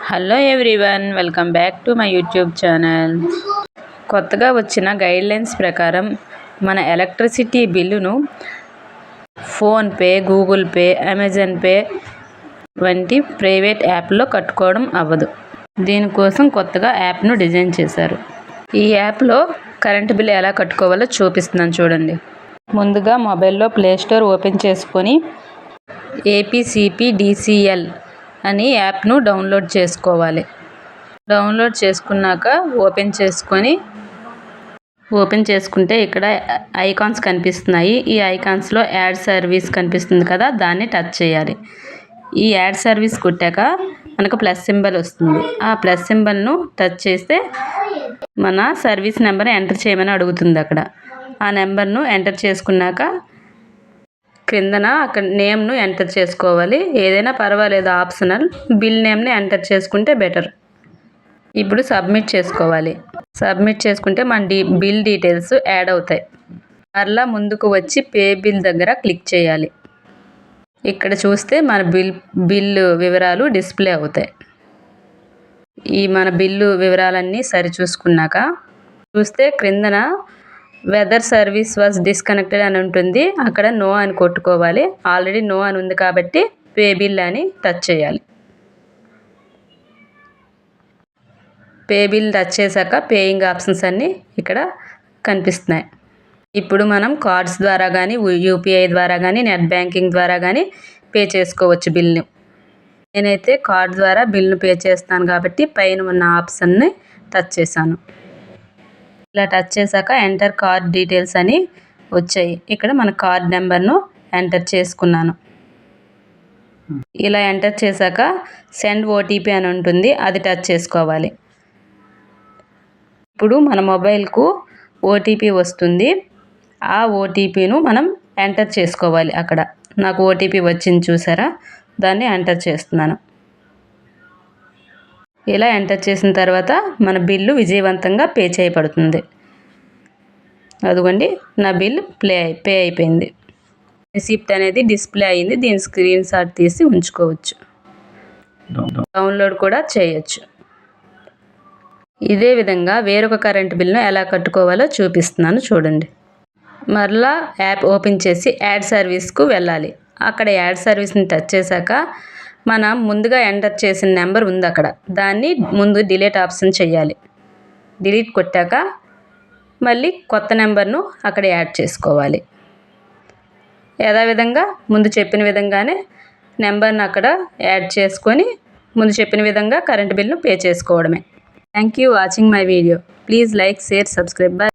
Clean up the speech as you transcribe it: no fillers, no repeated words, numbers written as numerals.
Hello everyone, welcome back to my YouTube channel. కొత్తగా వచ్చిన guidelines ప్రకారం మన ఎలక్ట్రిసిటీ బిల్లును PhonePe, Google pay, Amazon pay వంటి ప్రైవేట్ యాప్లో కట్టుకోవడం అవ్వదు. దీనికోసం కొత్తగా యాప్ను డిజైన్ చేశారు. ఈ యాప్లో కరెంటు బిల్లు ఎలా కట్టుకోవాలో చూపిస్తున్నాను చూడండి. ముందుగా మొబైల్లో ప్లేస్టోర్ ఓపెన్ చేసుకొని APCPDCL అని యాప్ను డౌన్లోడ్ చేసుకోవాలి. డౌన్లోడ్ చేసుకున్నాక ఓపెన్ చేసుకుంటే ఇక్కడ ఐకాన్స్ కనిపిస్తున్నాయి. ఈ ఐకాన్స్లో యాడ్ సర్వీస్ కనిపిస్తుంది కదా, దాన్ని టచ్ చేయాలి. ఈ యాడ్ సర్వీస్ కొట్టాక మనకు ప్లస్ సింబల్ వస్తుంది. ఆ ప్లస్ సింబల్ను టచ్ చేస్తే మన సర్వీస్ నెంబర్ ఎంటర్ చేయమని అడుగుతుంది. అక్కడ ఆ నెంబర్ను ఎంటర్ చేసుకున్నాక క్రిందన అక్కడ నేమ్ను ఎంటర్ చేసుకోవాలి. ఏదైనా పర్వాలేదు, ఆప్షనల్. బిల్ నేమ్ని ఎంటర్ చేసుకుంటే బెటర్. ఇప్పుడు సబ్మిట్ చేసుకోవాలి. సబ్మిట్ చేసుకుంటే మన బిల్ డీటెయిల్స్ యాడ్ అవుతాయి. మరలా ముందుకు వచ్చి పే బిల్ దగ్గర క్లిక్ చేయాలి. ఇక్కడ చూస్తే మన బిల్లు వివరాలు డిస్ప్లే అవుతాయి. ఈ మన బిల్లు వివరాలన్నీ సరి చూసుకున్నాక చూస్తే క్రిందన వెదర్ సర్వీస్ వాజ్ డిస్కనెక్టెడ్ అని ఉంటుంది. అక్కడ నో అని కొట్టుకోవాలి. ఆల్రెడీ నో అని ఉంది కాబట్టి పే బిల్ అని టచ్ చేయాలి. పే బిల్ టచ్ చేశాక పేయింగ్ ఆప్షన్స్ అన్నీ ఇక్కడ కనిపిస్తున్నాయి. ఇప్పుడు మనం కార్డ్స్ ద్వారా కానీ, UPI ద్వారా కానీ, నెట్ బ్యాంకింగ్ ద్వారా కానీ పే చేసుకోవచ్చు బిల్ని. నేనైతే కార్డ్ ద్వారా బిల్ను పే చేస్తాను కాబట్టి పైన ఉన్న ఆప్షన్ని టచ్ చేశాను. ఇలా టచ్ చేశాక ఎంటర్ కార్డ్ డీటెయిల్స్ అని వచ్చాయి. ఇక్కడ మన కార్డ్ నెంబర్ను ఎంటర్ చేసుకున్నాను. ఇలా ఎంటర్ చేశాక సెండ్ OTP అని ఉంటుంది, అది టచ్ చేసుకోవాలి. ఇప్పుడు మన మొబైల్కు OTP వస్తుంది. ఆ OTPను మనం ఎంటర్ చేసుకోవాలి. అక్కడ నాకు OTP వచ్చింది చూసారా, దాన్ని ఎంటర్ చేస్తున్నాను. ఇలా ఎంటర్ చేసిన తర్వాత మన బిల్లు విజయవంతంగా పే చేయబడుతుంది. అదిగోండి, నా బిల్ పే అయిపోయింది. రిసిప్ట్ అనేది డిస్ప్లే అయ్యింది. దీని స్క్రీన్ షాట్ తీసి ఉంచుకోవచ్చు, డౌన్లోడ్ కూడా చేయొచ్చు. ఇదే విధంగా వేరొక కరెంటు బిల్లును ఎలా కట్టుకోవాలో చూపిస్తున్నాను చూడండి. మరలా యాప్ ఓపెన్ చేసి యాడ్ సర్వీస్కు వెళ్ళాలి. అక్కడ యాడ్ సర్వీస్ని టచ్ చేశాక మనం ముందుగా ఎంటర్ చేసిన నెంబర్ ఉంది అక్కడ, దాన్ని ముందు డిలీట్ ఆప్షన్ చేయాలి. డిలీట్ కొట్టాక మళ్ళీ కొత్త నెంబర్ను అక్కడ యాడ్ చేసుకోవాలి. యథావిధంగా ముందు చెప్పిన విధంగానే నెంబర్ను అక్కడ యాడ్ చేసుకొని ముందు చెప్పిన విధంగా కరెంట్ బిల్ను పే చేసుకోవడమే. Thank you watching my video. Please like, share, subscribe.